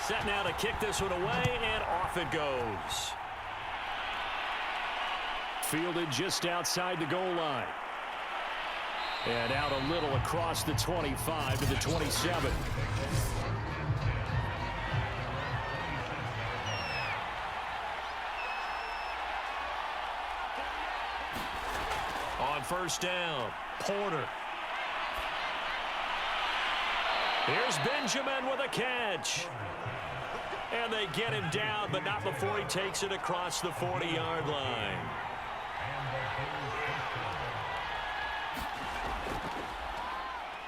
Set now to kick this one away, and off it goes. Fielded just outside the goal line. And out a little across the 25 to the 27. On first down, Porter. Here's Benjamin with a catch. And they get him down, but not before he takes it across the 40-yard line.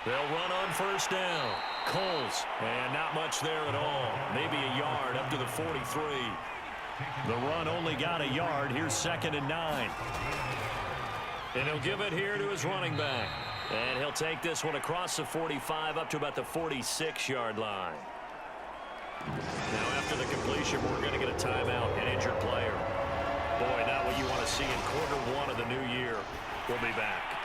They'll run on first down. Coles, and not much there at all. Maybe a yard up to the 43. The run only got a yard. Here's 2nd and 9. And he'll give it here to his running back. And he'll take this one across the 45 up to about the 46-yard line. Now after the completion, we're going to get a timeout, an injured player. Boy, not what you want to see in quarter 1 of the new year. We'll be back.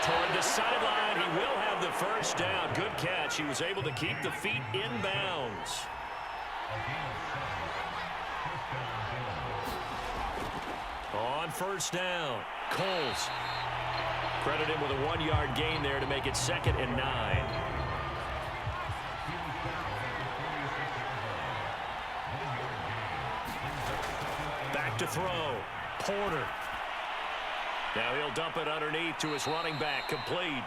Toward the sideline, he will have the first down. Good catch. He was able to keep the feet in bounds. On first down, Coles. Credit him with a 1-yard gain there to make it 2nd and 9. Back to throw. Porter. Now he'll dump it underneath to his running back, complete.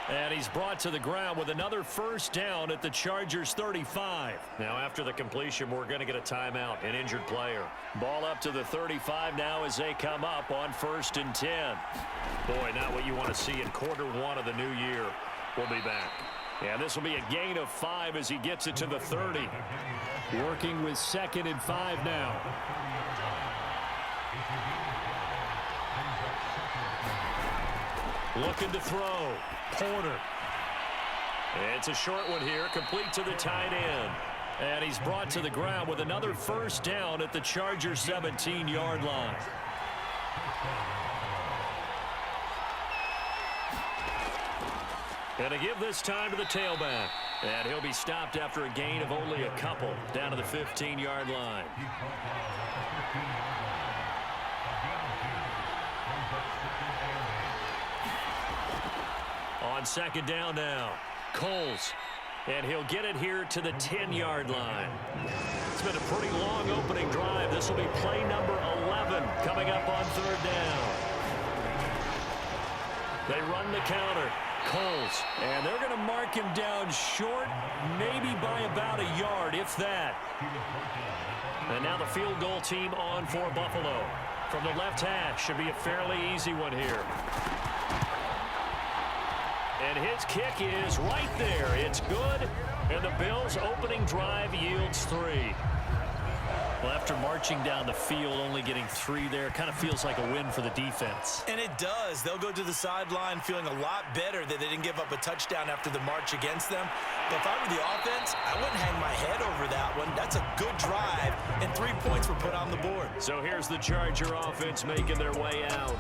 And he's brought to the ground with another first down at the Chargers' 35. Now after the completion, we're going to get a timeout, an injured player. Ball up to the 35 now as they come up on 1st and 10. Boy, not what you want to see in quarter 1 of the new year. We'll be back. And this will be a gain of 5 as he gets it to the 30. Working with 2nd and 5 now. Looking to throw. Porter. It's a short one here, complete to the tight end. And he's brought to the ground with another first down at the Chargers' 17-yard line. And to give this time to the tailback. And he'll be stopped after a gain of only a couple down to the 15-yard line. On 2nd down now, Coles. And he'll get it here to the 10-yard line. It's been a pretty long opening drive. This will be play number 11 coming up on 3rd down. They run the counter. Coles. And they're going to mark him down short, maybe by about a yard, if that. And now the field goal team on for Buffalo. From the left hash, should be a fairly easy one here. And his kick is right there. It's good. And the Bills' opening drive yields 3. Well, after marching down the field, only getting 3 there, kind of feels like a win for the defense. And it does. They'll go to the sideline feeling a lot better that they didn't give up a touchdown after the march against them. But if I were the offense, I wouldn't hang my head over that one. That's a good drive, and 3 points were put on the board. So here's the Charger offense making their way out.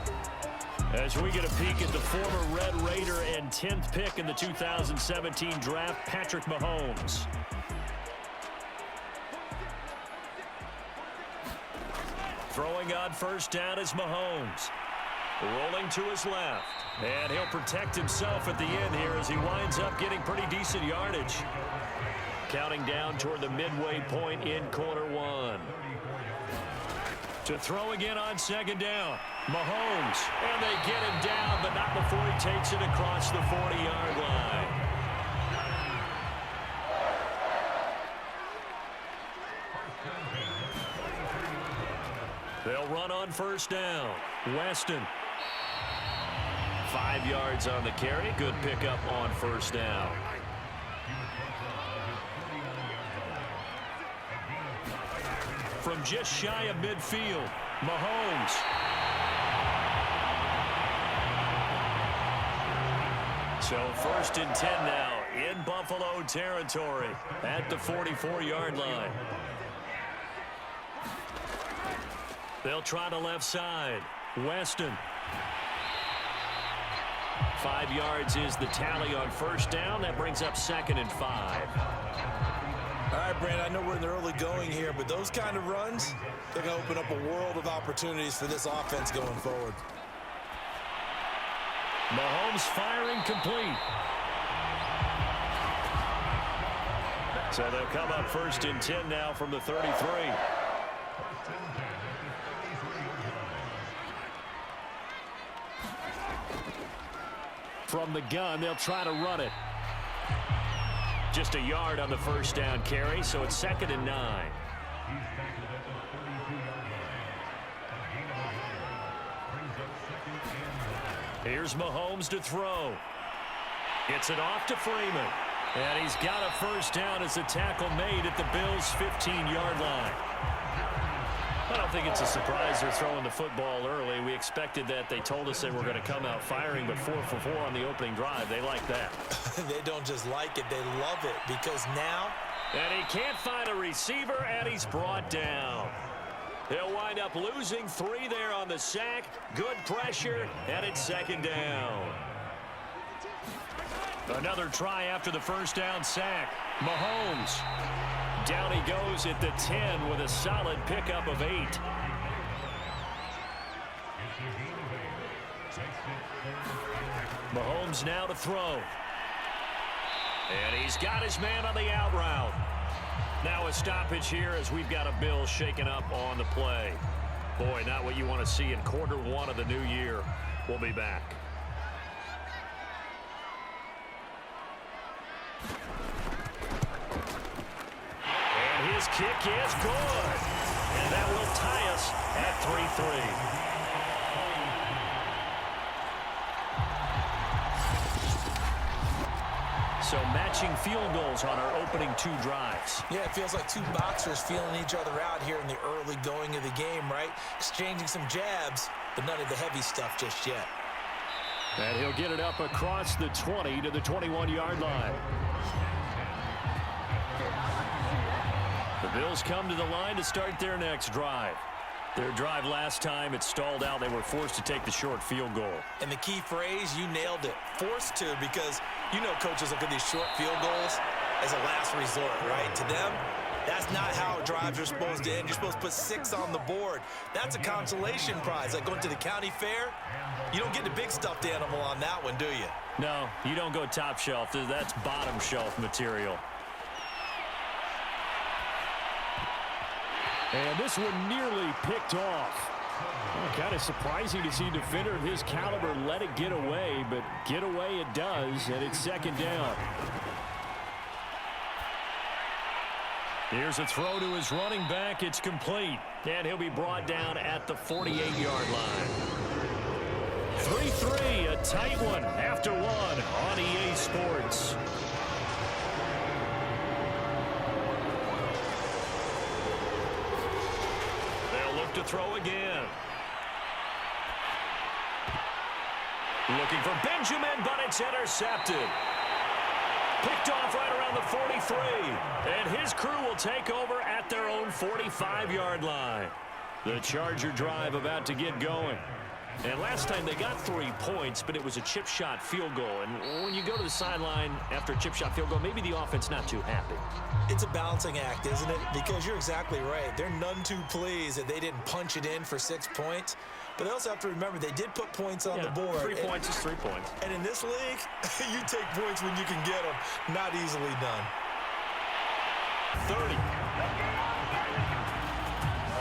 As we get a peek at the former Red Raider and 10th pick in the 2017 draft, Patrick Mahomes. Throwing on first down is Mahomes. Rolling to his left. And he'll protect himself at the end here as he winds up getting pretty decent yardage. Counting down toward the midway point in quarter 1. To throw again on 2nd down. Mahomes. And they get him down, but not before he takes it across the 40-yard line. They'll run on first down. Weston. 5 yards on the carry. Good pickup on first down. From just shy of midfield, Mahomes. So 1st and 10 now in Buffalo territory at the 44-yard line. They'll try the left side. Weston. 5 yards is the tally on first down. That brings up 2nd and 5. I know we're in the early going here, but those kind of runs, they're going to open up a world of opportunities for this offense going forward. Mahomes firing complete. So they'll come up first and 10 now from the 33. From the gun, they'll try to run it. Just a yard on the first down carry, so it's 2nd and 9. Here's Mahomes to throw. Gets it off to Freeman. And he's got a first down as a tackle made at the Bills' 15-yard line. I don't think it's a surprise they're throwing the football early. We expected that. They told us they were going to come out firing, but 4 for 4 on the opening drive. They like that. They don't just like it, they love it, because now... And he can't find a receiver, and he's brought down. He'll wind up losing 3 there on the sack. Good pressure, and it's 2nd down. Another try after the first down sack. Mahomes. Down he goes at the 10 with a solid pickup of 8. Mahomes now to throw. And he's got his man on the out route. Now a stoppage here as we've got a Bill shaken up on the play. Boy, not what you want to see in Q1 of the new year. We'll be back. And his kick is good. And that will tie us at 3-3. So matching field goals on our opening 2 drives. Yeah, it feels like 2 boxers feeling each other out here in the early going of the game, right? Exchanging some jabs, but none of the heavy stuff just yet. And he'll get it up across the 20 to the 21-yard line. The Bills come to the line to start their next drive. Their drive last time, it stalled out. They were forced to take the short field goal. And the key phrase, you nailed it. Forced to, because you know coaches look at these short field goals as a last resort, right? To them, that's not how drives are supposed to end. You're supposed to put 6 on the board. That's a consolation prize. Like going to the county fair, you don't get the big stuffed animal on that one, do you? No, you don't go top shelf. That's bottom shelf material. And this one nearly picked off. Well, kind of surprising to see a defender of his caliber let it get away, but get away it does, and it's 2nd down. Here's a throw to his running back. It's complete, and he'll be brought down at the 48-yard line. 3-3, a tight one after 1 on EA Sports. To throw again. Looking for Benjamin, but it's intercepted. Picked off right around the 43. And his crew will take over at their own 45-yard line. The Charger drive about to get going. And last time they got 3 points, but it was a chip shot field goal. And when you go to the sideline after a chip shot field goal, maybe the offense not too happy. It's a balancing act, isn't it? Because you're exactly right. They're none too pleased that they didn't punch it in for 6 points. But they also have to remember they did put points on the board. 3 points is 3 points. And in this league, you take points when you can get them. Not easily done. 30.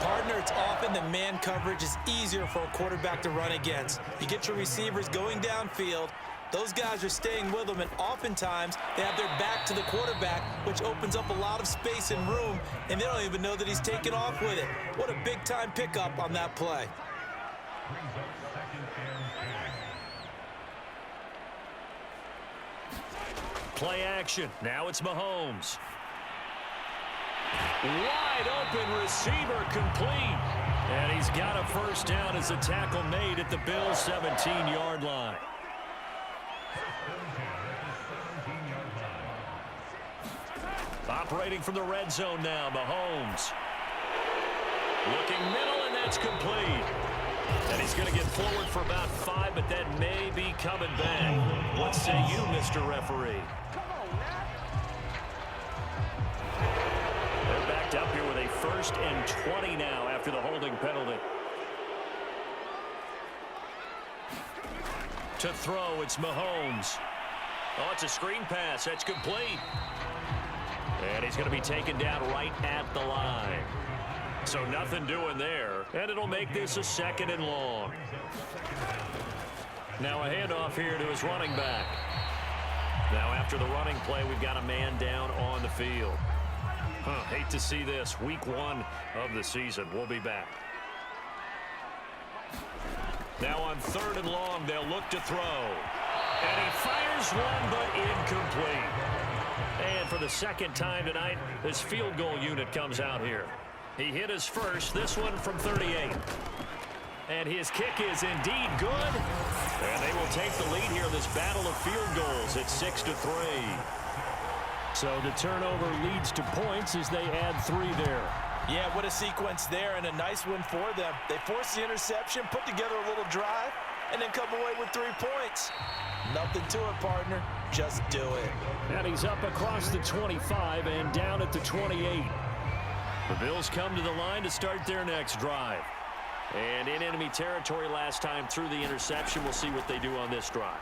Partner, it's often that man coverage is easier for a quarterback to run against. You get your receivers going downfield. Those guys are staying with them, and oftentimes they have their back to the quarterback, which opens up a lot of space and room, and they don't even know that he's taken off with it. What a big-time pickup on that play. Play action. Now it's Mahomes. Wide open receiver complete. And he's got a first down as the tackle made at the Bills' 17-yard line. Operating from the red zone now, Mahomes. Looking middle, and that's complete. And he's going to get forward for about 5, but that may be coming back. What say you, Mr. Referee? They're 1st and 20 now after the holding penalty. To throw, it's Mahomes. Oh, it's a screen pass. That's complete. And he's going to be taken down right at the line. So nothing doing there. And it'll make this a 2nd and long. Now a handoff here to his running back. Now after the running play, we've got a man down on the field. Hate to see this. Week 1 of the season. We'll be back. Now on 3rd and long, they'll look to throw. And he fires one, but incomplete. And for the 2nd time tonight, his field goal unit comes out here. He hit his first, this one from 38. And his kick is indeed good. And they will take the lead here in this battle of field goals at 6-3. So the turnover leads to points as they add 3 there. Yeah, what a sequence there, and a nice one for them. They force the interception, put together a little drive, and then come away with 3 points. Nothing to it, partner. Just do it. And he's up across the 25 and down at the 28. The Bills come to the line to start their next drive. And in enemy territory last time through the interception. We'll see what they do on this drive.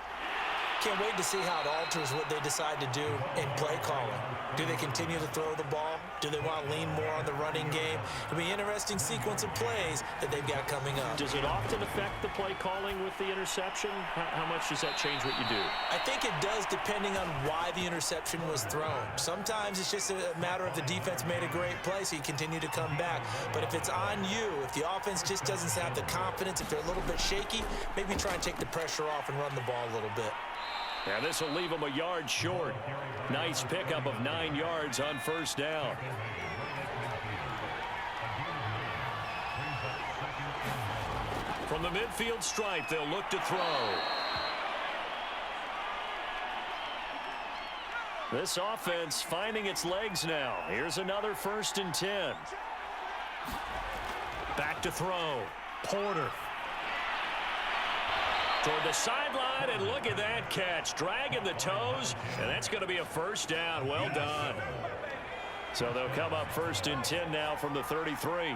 Can't wait to see how it alters what they decide to do in play calling. Do they continue to throw the ball? Do they want to lean more on the running game? It'll be an interesting sequence of plays that they've got coming up. Does it often affect the play calling with the interception? How much does that change what you do? I think it does depending on why the interception was thrown. Sometimes it's just a matter of the defense made a great play, so you continue to come back. But if it's on you, if the offense just doesn't have the confidence, if they're a little bit shaky, maybe try and take the pressure off and run the ball a little bit. And this will leave them a yard short. Nice pickup of 9 yards on 1st down. From the midfield stripe, they'll look to throw. This offense finding its legs now. Here's another 1st and 10. Back to throw. Porter. Toward the sideline, and look at that catch. Dragging the toes, and that's going to be a 1st down. Well done. So they'll come up 1st and 10 now from the 33.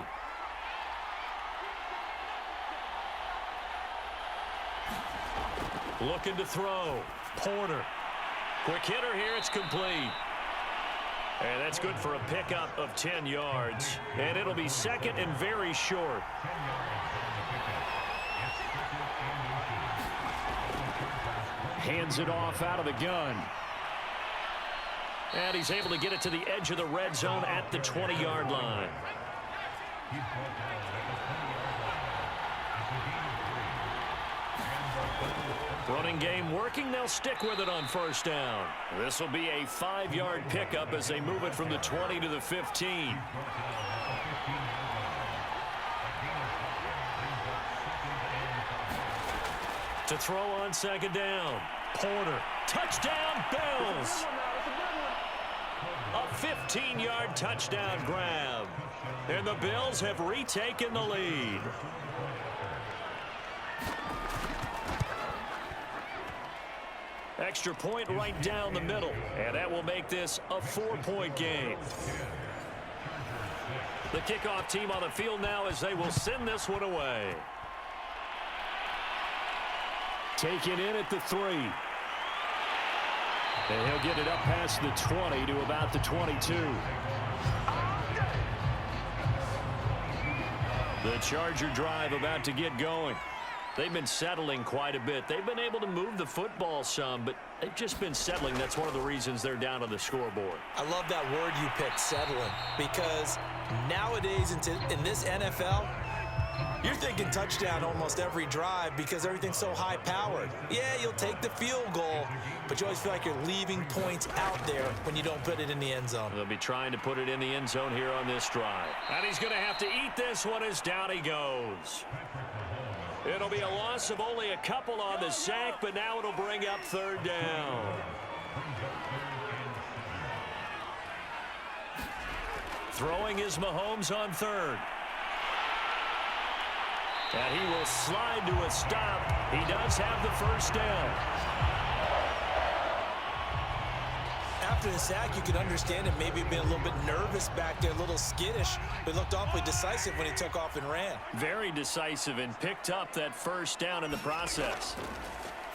Looking to throw. Porter. Quick hitter here. It's complete. And that's good for a pickup of 10 yards. And it'll be 2nd and very short. Hands it off out of the gun. And he's able to get it to the edge of the red zone at the 20-yard line. Running game working. They'll stick with it on 1st down. This will be a 5-yard pickup as they move it from the 20 to the 15. To throw on 2nd down. Porter. Touchdown, Bills. A 15-yard touchdown grab. And the Bills have retaken the lead. Extra point right down the middle. And that will make this a 4-point game. The kickoff team on the field now as they will send this one away. Taken in at the 3. And he'll get it up past the 20 to about the 22. The Charger drive about to get going. They've been settling quite a bit. They've been able to move the football some, but they've just been settling. That's one of the reasons they're down on the scoreboard. I love that word you picked, settling, because nowadays in this NFL, you're thinking touchdown almost every drive because everything's so high-powered. Yeah, you'll take the field goal, but you always feel like you're leaving points out there when you don't put it in the end zone. They'll be trying to put it in the end zone here on this drive. And he's going to have to eat this one as down he goes. It'll be a loss of only a couple on the sack, but now it'll bring up 3rd down. Throwing is Mahomes on 3rd. And he will slide to a stop. He does have the 1st down. after the sack, you can understand it. Maybe being a little bit nervous back there, a little skittish. But looked awfully decisive when he took off and ran. Very decisive and picked up that first down in the process.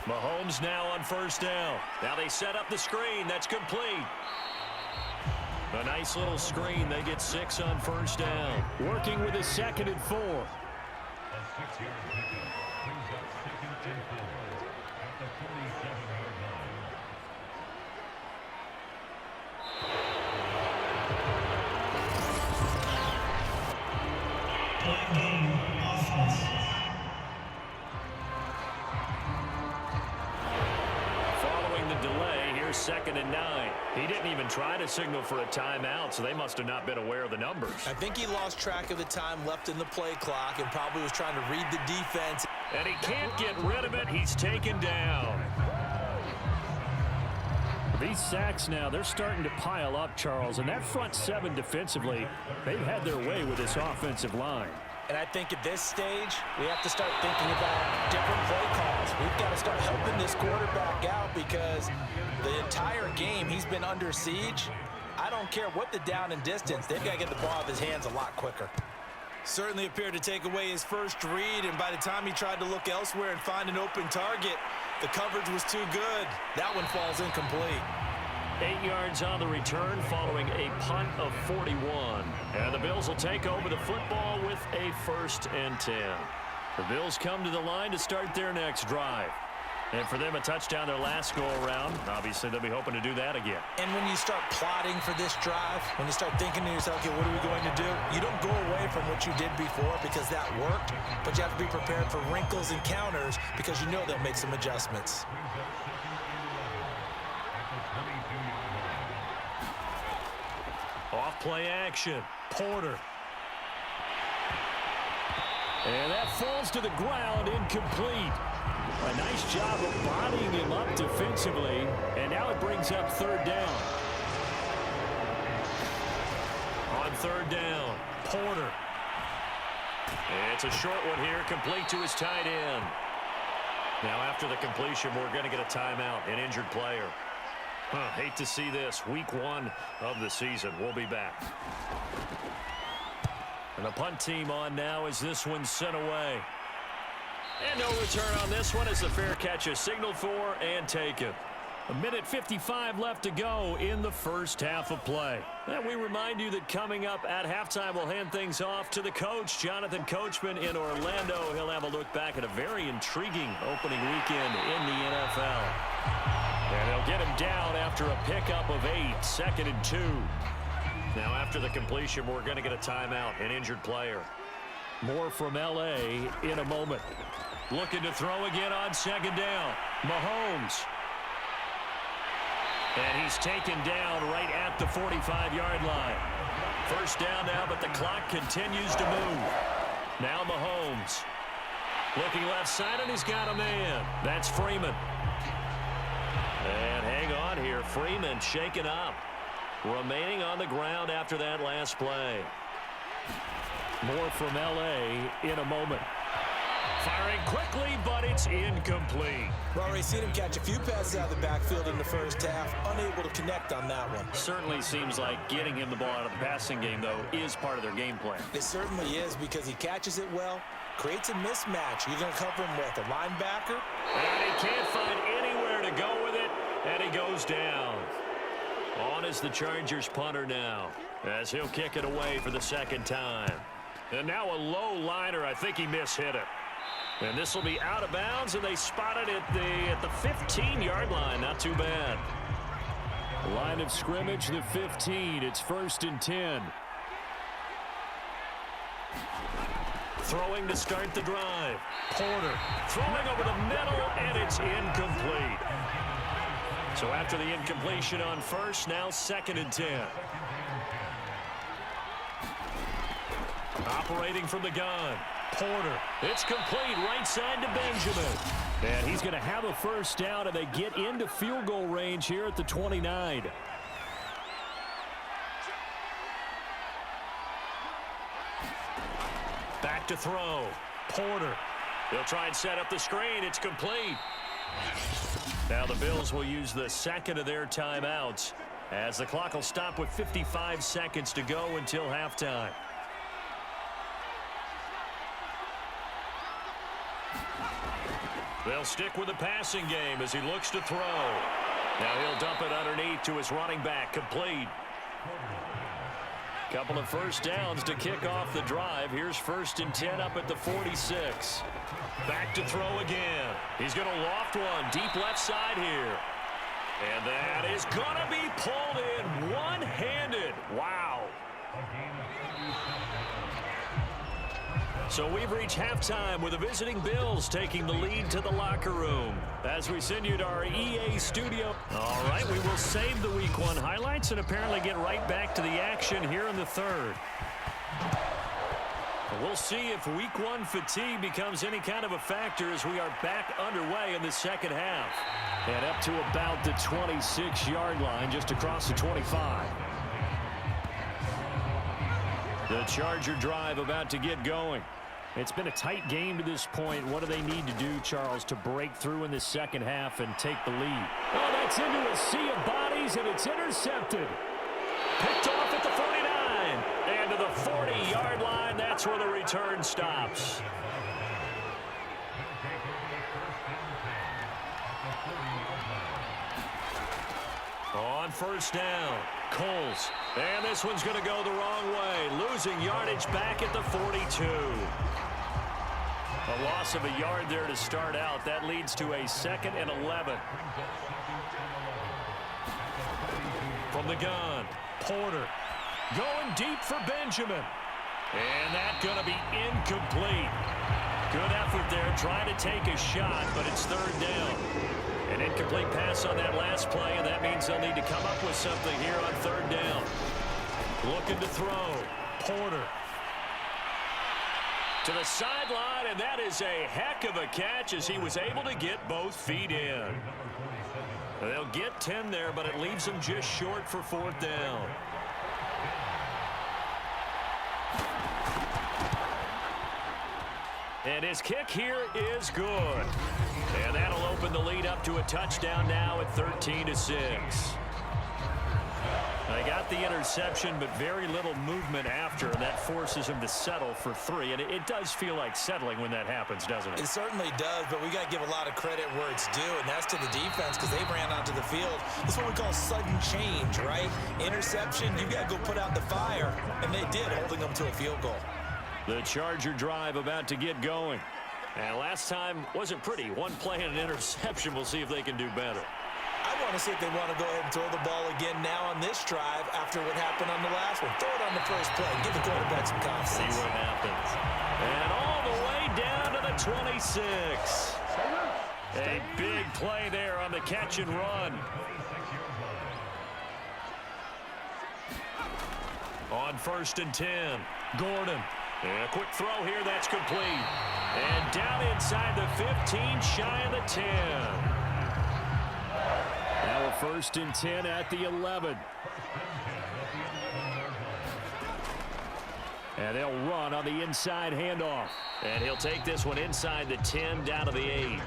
Mahomes now on first down. Now they set up the screen. That's complete. A nice little screen. They get 6 on first down. Working with a 2nd and 4. A 6-yard pickup brings up 2nd and 4 at the 47-yard line. Following the delay, here's 2nd and 9. He didn't even try to signal for a timeout, so they must have not been aware of the numbers. I think he lost track of the time left in the play clock and probably was trying to read the defense. And he can't get rid of it. He's taken down. These sacks now, they're starting to pile up, Charles. And that front 7 defensively, they've had their way with this offensive line. And I think at this stage, we have to start thinking about different play calls. We've got to start helping this quarterback out because the entire game he's been under siege. I don't care what the down and distance. They've got to get the ball out of his hands a lot quicker. Certainly appeared to take away his first read, and by the time he tried to look elsewhere and find an open target, the coverage was too good. That one falls incomplete. 8 yards on the return following a punt of 41. And the Bills will take over the football with a 1st and 10. The Bills come to the line to start their next drive. And for them, a touchdown their last go-around. Obviously, they'll be hoping to do that again. And when you start plotting for this drive, when you start thinking to yourself, okay, what are we going to do? You don't go away from what you did before because that worked, but you have to be prepared for wrinkles and counters because you know they'll make some adjustments. Off play action. Porter. And that falls to the ground, incomplete. A nice job of bodying him up defensively, and now it brings up 3rd down. On 3rd down, Porter. It's a short one here, complete to his tight end. Now after the completion, we're going to get a timeout, an injured player. Hate to see this. Week 1 of the season. We'll be back. And the punt team on now as this one's sent away. And no return on this one as the fair catch is signaled for and taken. 1:55 left to go in the first half of play. And we remind you that coming up at halftime, we'll hand things off to the coach, Jonathan Coachman in Orlando. He'll have a look back at a very intriguing opening weekend in the NFL. And they'll get him down after a pickup of 8, 2nd and 2. Now after the completion, we're going to get a timeout, an injured player. More from L.A. in a moment. Looking to throw again on 2nd down. Mahomes. And he's taken down right at the 45-yard line. First down now, but the clock continues to move. Now Mahomes. Looking left side, and he's got a man. That's Freeman. And hang on here. Freeman shaken up. Remaining on the ground after that last play. More from L.A. in a moment. Firing quickly, but it's incomplete. We've already seen him catch a few passes out of the backfield in the first half, unable to connect on that one. Certainly seems like getting him the ball out of the passing game, though, is part of their game plan. It certainly is because he catches it well, creates a mismatch. You're going to cover him with a linebacker. And he can't find anywhere to go with it, and he goes down. On is the Chargers punter now, as he'll kick it away for the 2nd time. And now a low liner. I think he mishit it. And this will be out of bounds, and they spot it at the 15-yard line. Not too bad. Line of scrimmage, the 15. It's 1st and 10. Throwing to start the drive. Porter throwing over the middle, and it's incomplete. So after the incompletion on first, now 2nd and 10. Operating from the gun. Porter. It's complete right side to Benjamin. And he's going to have a first down, and they get into field goal range here at the 29. Back to throw. Porter. He'll try and set up the screen. It's complete. Now the Bills will use the 2nd of their timeouts as the clock will stop with 55 seconds to go until halftime. They'll stick with the passing game as he looks to throw. Now he'll dump it underneath to his running back, complete. Couple of first downs to kick off the drive. Here's 1st and 10 up at the 46. Back to throw again. He's going to loft one deep left side here. And that is going to be pulled in one-handed. Wow. So we've reached halftime with the visiting Bills taking the lead to the locker room as we send you to our EA studio. All right, we will save the Week 1 highlights and apparently get right back to the action here in the third. We'll see if Week 1 fatigue becomes any kind of a factor as we are back underway in the second half. And up to about the 26-yard line, just across the 25. The Charger drive about to get going. It's been a tight game to this point. What do they need to do, Charles, to break through in the second half and take the lead? Oh, that's into a sea of bodies, and it's intercepted. Picked off at the 49. And to the 40-yard line, that's where the return stops. On 1st down, Coles. And this one's going to go the wrong way. Losing yardage back at the 42. A loss of a yard there to start out. That leads to a 2nd and 11. From the gun, Porter. Going deep for Benjamin. And that's going to be incomplete. Good effort there trying to take a shot, but it's 3rd down. An incomplete pass on that last play, and that means they'll need to come up with something here on 3rd down. Looking to throw. Porter. To the sideline, and that is a heck of a catch as he was able to get both feet in. They'll get 10 there, but it leaves them just short for 4th down. And his kick here is good. And that'll open the lead up to a touchdown now at 13-6. They got the interception, but very little movement after, and that forces him to settle for 3. And it does feel like settling when that happens, doesn't it? It certainly does, but we got to give a lot of credit where it's due, and that's to the defense because they ran onto the field. This is what we call sudden change, right? Interception, you got to go put out the fire, and they did, holding them to a field goal. The Charger drive about to get going. And last time wasn't pretty. One play and an interception. We'll see if they can do better. I want to see if they want to go ahead and throw the ball again now on this drive after what happened on the last one. Throw it on the first play. Give the quarterback some confidence. See what happens. And all the way down to the 26. A big play there on the catch and run. On 1st and 10, Gordon. And a quick throw here, that's complete. And down inside the 15, shy of the 10. Now a 1st and 10 at the 11. And they'll run on the inside handoff. And he'll take this one inside the 10 down to the 8.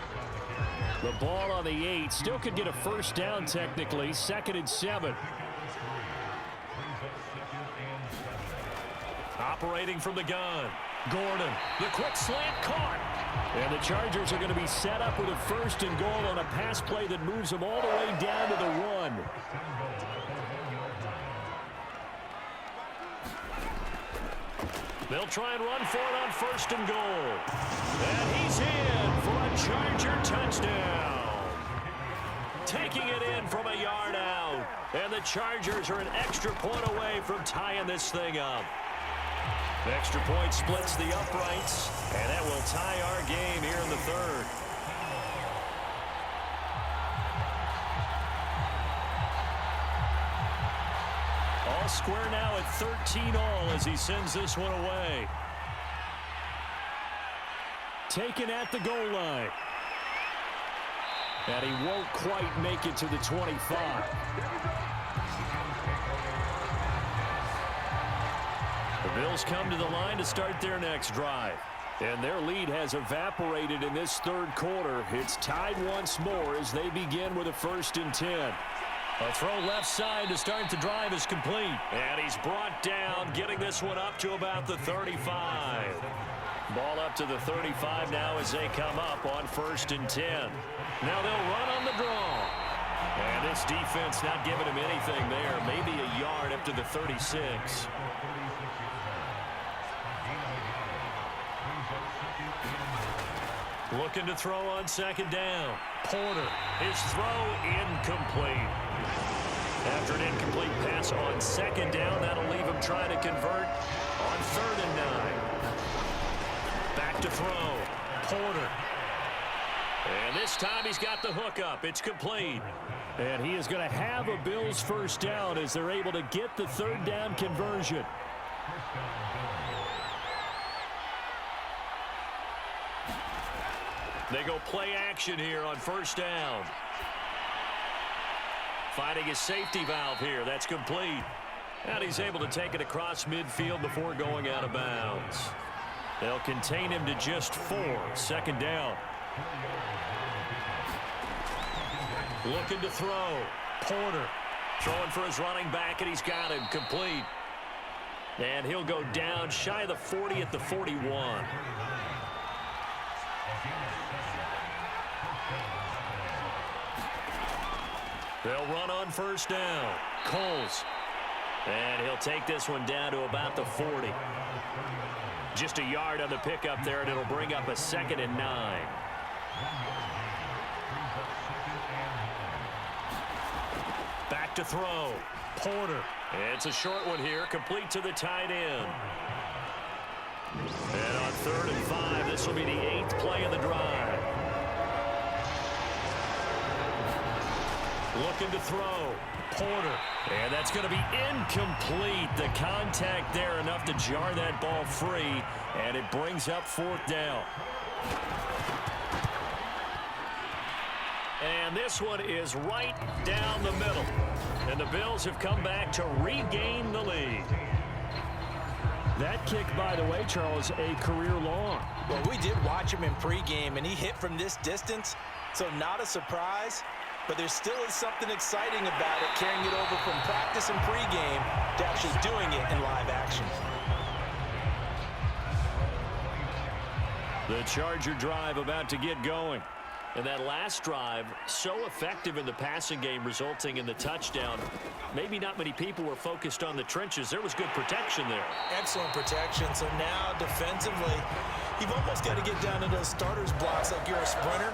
The ball on the 8 still could get a 1st down technically. 2nd and 7. Operating from the gun. Gordon, the quick slant caught. And the Chargers are going to be set up with a 1st and goal on a pass play that moves them all the way down to the 1. They'll try and run for it on 1st and goal. And he's in for a Charger touchdown. Taking it in from a yard out. And the Chargers are an extra point away from tying this thing up. The extra point splits the uprights, and that will tie our game here in the 3rd. All square now at 13-all as he sends this one away. Taken at the goal line. And he won't quite make it to the 25. The Bills come to the line to start their next drive. And their lead has evaporated in this 3rd quarter. It's tied once more as they begin with a 1st and 10. A throw left side to start the drive is complete. And he's brought down, getting this one up to about the 35. Ball up to the 35 now as they come up on 1st and 10. Now they'll run on the draw. And this defense not giving him anything there. Maybe a yard up to the 36. Looking to throw on 2nd down. Porter, his throw incomplete. After an incomplete pass on 2nd down, that'll leave him trying to convert on 3rd and 9. Back to throw. Porter. And this time he's got the hook up. It's complete. And he is going to have a Bills 1st down as they're able to get the 3rd down conversion. They go play action here on 1st down. Finding his safety valve here. That's complete. And he's able to take it across midfield before going out of bounds. They'll contain him to just 4. 2nd down. Looking to throw. Porter throwing for his running back, and he's got him complete. And he'll go down shy of the 40 at the 41. They'll run on 1st down. Coles. And he'll take this one down to about the 40. Just a yard on the pickup there, and it'll bring up a 2nd and 9. Back to throw. Porter. It's a short one here, complete to the tight end. And on 3rd and 5, this will be the 8th play of the drive. Looking to throw. Porter. And that's going to be incomplete. The contact there enough to jar that ball free. And it brings up 4th down. And this one is right down the middle. And the Bills have come back to regain the lead. That kick, by the way, Charles, a career long. Well, we did watch him in pregame, and he hit from this distance, so not a surprise. But there still is something exciting about it, carrying it over from practice and pregame to actually doing it in live action. The Charger drive about to get going. And that last drive, so effective in the passing game, resulting in the touchdown. Maybe not many people were focused on the trenches. There was good protection there. Excellent protection. So now defensively, you've almost got to get down to those starters blocks like you're a sprinter.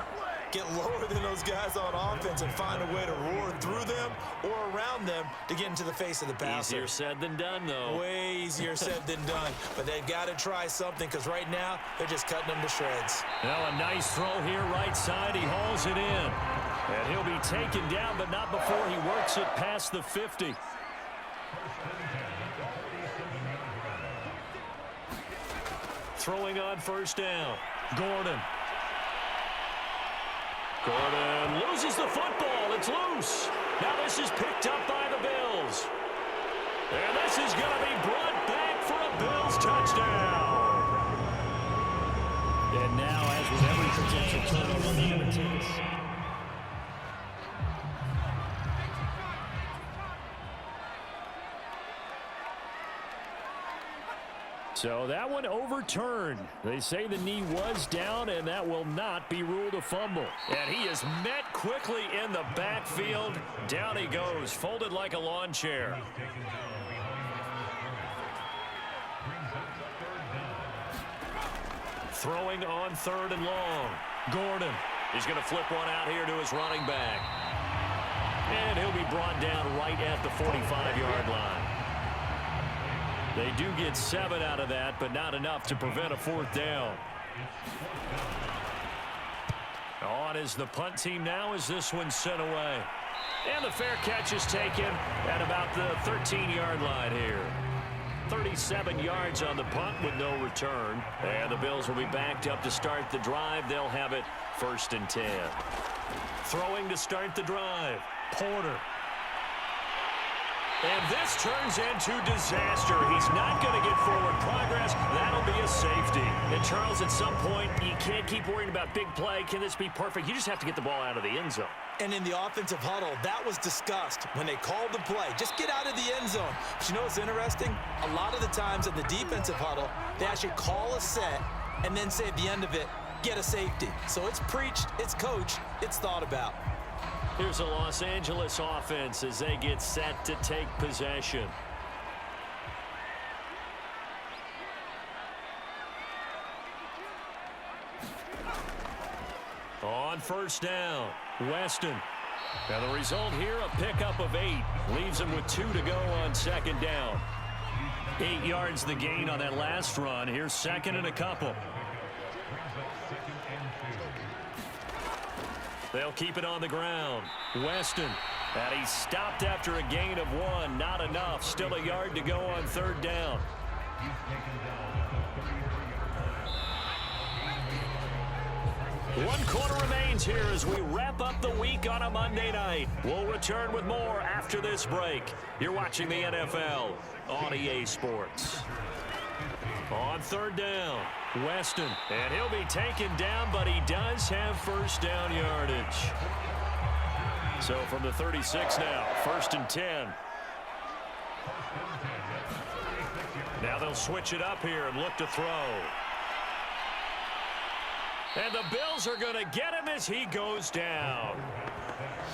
Get lower than those guys on offense and find a way to roar through them or around them to get into the face of the passer. Easier said than done, though. Way easier said than done. But they've got to try something because right now they're just cutting them to shreds. Now a nice throw here right side. He hauls it in. And he'll be taken down, but not before he works it past the 50. Throwing on 1st down. Gordon. Gordon loses the football. It's loose. Now this is picked up by the Bills. And this is going to be brought back for a Bills touchdown. And now, as with every potential turnover, they're going to take us. So that one overturned. They say the knee was down, and that will not be ruled a fumble. And he is met quickly in the backfield. Down he goes, folded like a lawn chair. Throwing on 3rd and long. Gordon. He's going to flip one out here to his running back. And he'll be brought down right at the 45-yard line. They do get 7 out of that, but not enough to prevent a 4th down. On is the punt team now as this one's sent away. And the fair catch is taken at about the 13-yard line here. 37 yards on the punt with no return. And the Bills will be backed up to start the drive. They'll have it 1st and 10. Throwing to start the drive. Porter. And this turns into disaster. He's not going to get forward progress. That'll be a safety. And, Charles, at some point, you can't keep worrying about big play. Can this be perfect? You just have to get the ball out of the end zone. And in the offensive huddle, that was discussed when they called the play. Just get out of the end zone. But you know what's interesting? A lot of the times in the defensive huddle, they actually call a set and then say at the end of it, get a safety. So it's preached, it's coached, it's thought about. Here's the Los Angeles offense as they get set to take possession. On first down, Weston. And the result here, a pickup of 8. Leaves him with 2 to go on second down. 8 yards the gain on that last run. Here's second and a couple. They'll keep it on the ground. Weston. And he's stopped after a gain of 1. Not enough. Still a yard to go on third down. One quarter remains here as we wrap up the week on a Monday night. We'll return with more after this break. You're watching the NFL on EA Sports. On third down, Weston. And he'll be taken down, but he does have first down yardage. So from the 36 now, first and 10. Now they'll switch it up here and look to throw. And the Bills are going to get him as he goes down.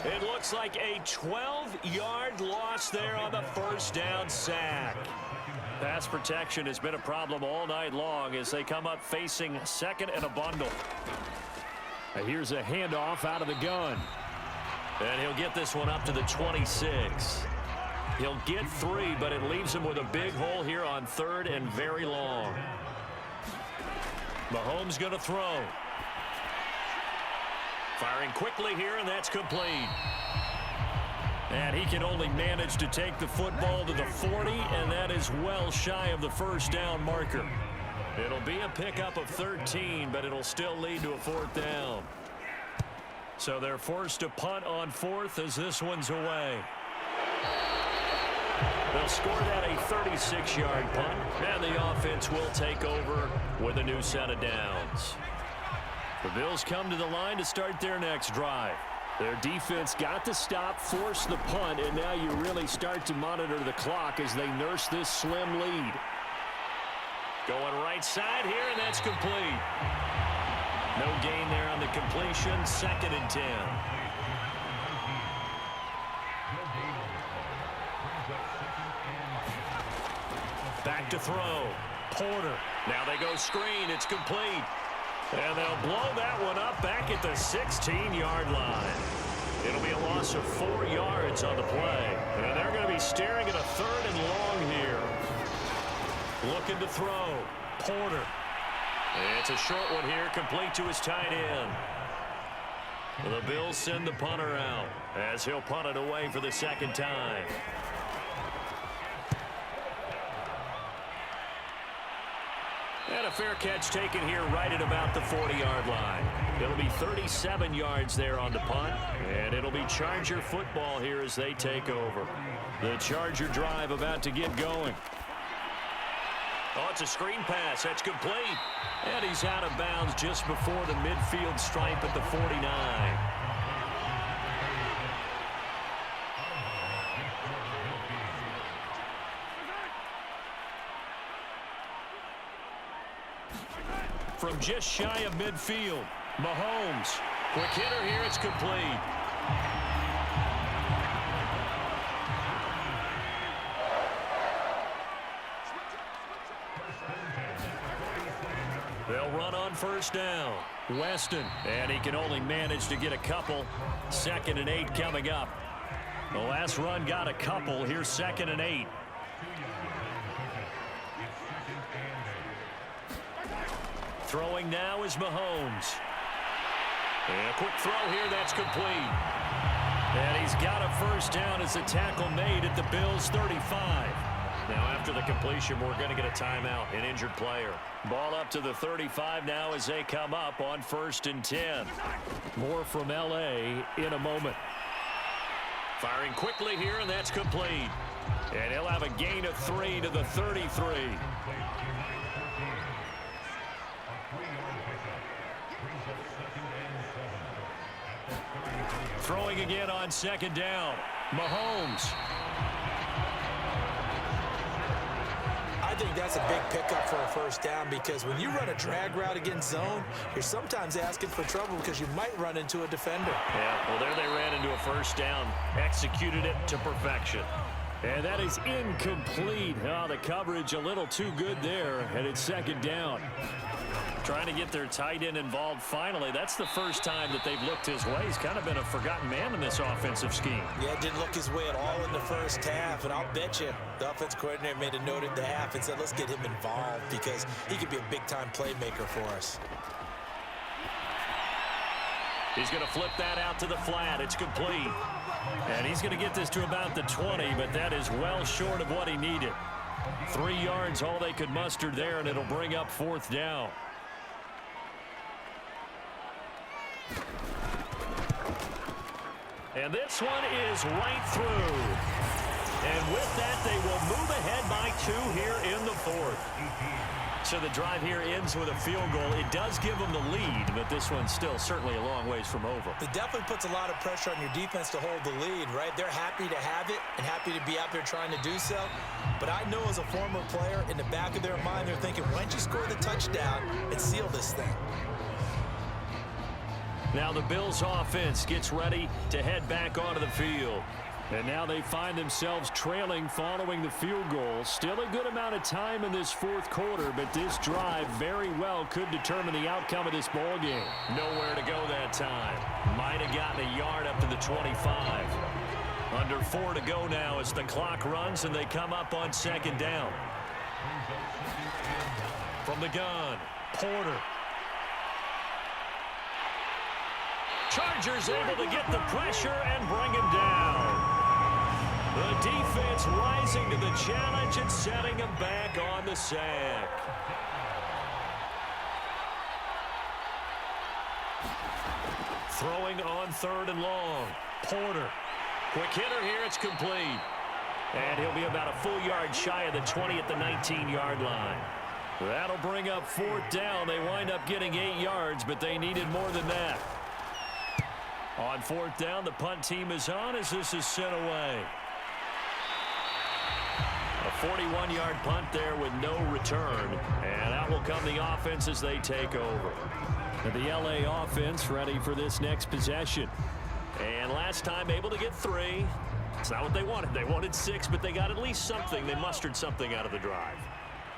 It looks like a 12-yard loss there on the first down sack. Pass protection has been a problem all night long as they come up facing second and a bundle. And here's a handoff out of the gun. And he'll get this one up to the 26. He'll get 3, but it leaves him with a big hole here on third and very long. Mahomes going to throw. Firing quickly here, and that's complete. And he can only manage to take the football to the 40, and that is well shy of the first down marker. It'll be a pickup of 13, but it'll still lead to a fourth down. So they're forced to punt on fourth as this one's away. They'll score that a 36-yard punt, and the offense will take over with a new set of downs. The Bills come to the line to start their next drive. Their defense got the stop, forced the punt, and now you really start to monitor the clock as they nurse this slim lead. Going right side here, and that's complete. No gain there on the completion, second and 10. Back to throw. Porter. Now they go screen. It's complete. And they'll blow that one up back at the 16-yard line. It'll be a loss of 4 yards on the play. And they're going to be staring at a third and long here. Looking to throw. Porter. It's a short one here, complete to his tight end. The Bills send the punter out as he'll punt it away for the second time. And a fair catch taken here right at about the 40-yard line. It'll be 37 yards there on the punt, and it'll be Charger football here as they take over. The Charger drive about to get going. Oh, it's a screen pass. That's complete. And he's out of bounds just before the midfield stripe at the 49. From just shy of midfield, Mahomes. Quick hitter here, it's complete. They'll run on first down. Weston, and he can only manage to get a couple. Second and 8 coming up. The last run got a couple. Here's second and 8. Throwing now is Mahomes. And a quick throw here, that's complete. And he's got a first down as the tackle made at the Bills' 35. Now after the completion, we're going to get a timeout, an injured player. Ball up to the 35 now as they come up on first and 10. More from L.A. in a moment. Firing quickly here, and that's complete. And he'll have a gain of 3 to the 33. Throwing again on second down. Mahomes. I think that's a big pickup for a first down because when you run a drag route against zone, you're sometimes asking for trouble because you might run into a defender. Yeah, well, there they ran into a first down. Executed it to perfection. And that is incomplete. Oh, the coverage a little too good there, and it's second down. Trying to get their tight end involved finally. That's the first time that they've looked his way. He's kind of been a forgotten man in this offensive scheme. Yeah, it didn't look his way at all in the first half, and I'll bet you the offense coordinator made a note at the half and said, let's get him involved because he could be a big-time playmaker for us. He's going to flip that out to the flat. It's complete. And he's going to get this to about the 20, but that is well short of what he needed. 3 yards, all they could muster there, and it'll bring up fourth down. And this one is right through. And with that, they will move ahead by 2 here in the fourth. So the drive here ends with a field goal. It does give them the lead, but this one's still certainly a long ways from over. It definitely puts a lot of pressure on your defense to hold the lead, right? They're happy to have it and happy to be out there trying to do so. But I know as a former player, in the back of their mind, they're thinking, why don't you score the touchdown and seal this thing? Now the Bills offense gets ready to head back onto the field. And now they find themselves trailing following the field goal. Still a good amount of time in this fourth quarter, but this drive very well could determine the outcome of this ball game. Nowhere to go that time. Might have gotten a yard up to the 25. Under 4 to go now as the clock runs and they come up on second down. From the gun, Porter. Chargers able to get the pressure and bring him down. The defense rising to the challenge and setting him back on the sack. Throwing on 3rd and long. Porter. Quick hitter here. It's complete. And he'll be about a full yard shy of the 20 at the 19-yard line. That'll bring up 4th down. They wind up getting 8 yards, but they needed more than that. On 4th down, the punt team is on as this is sent away. A 41-yard punt there with no return. And out will come the offense as they take over. And the LA offense ready for this next possession. And last time able to get 3. It's not what they wanted. They wanted 6, but they got at least something. They mustered something out of the drive.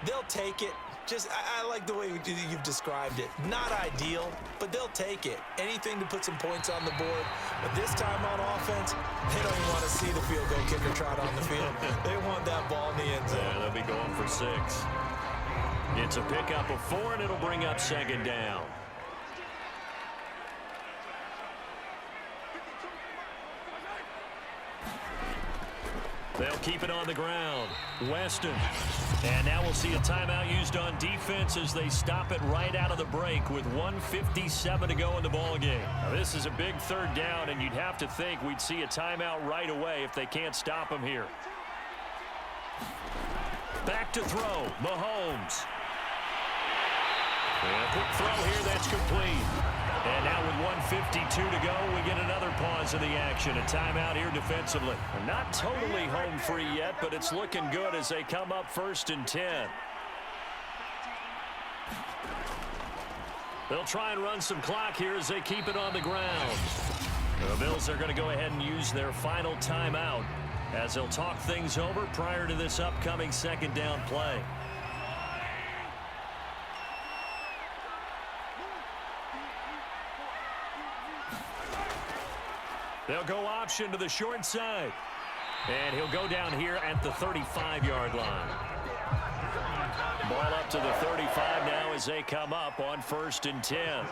They'll take it. I like the way you've described it. Not ideal, but they'll take it. Anything to put some points on the board. But this time on offense, they don't even want to see the field goal kicker trot on the field. They want that ball in the end zone. Yeah, they'll be going for 6. It's a pickup of 4, and it'll bring up second down. They'll keep it on the ground. Weston. And now we'll see a timeout used on defense as they stop it right out of the break with 1:57 to go in the ballgame. Now this is a big 3rd down, and you'd have to think we'd see a timeout right away if they can't stop them here. Back to throw. Mahomes. And a quick throw here that's complete. And now with 1:52 to go, we get another pause of the action. A timeout here defensively. Not totally home free yet, but it's looking good as they come up 1st and 10. They'll try and run some clock here as they keep it on the ground. The Bills are going to go ahead and use their final timeout as they'll talk things over prior to this upcoming 2nd down play. They'll go option to the short side. And he'll go down here at the 35-yard line. Ball up to the 35 now as they come up on 1st and 10.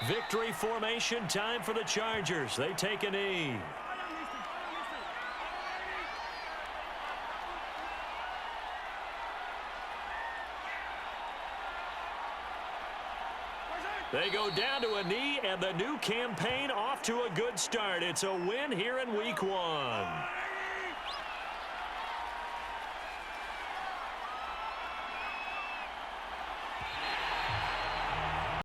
Victory formation time for the Chargers. They take a knee. They go down to a knee, and the new campaign off to a good start. It's a win here in week 1.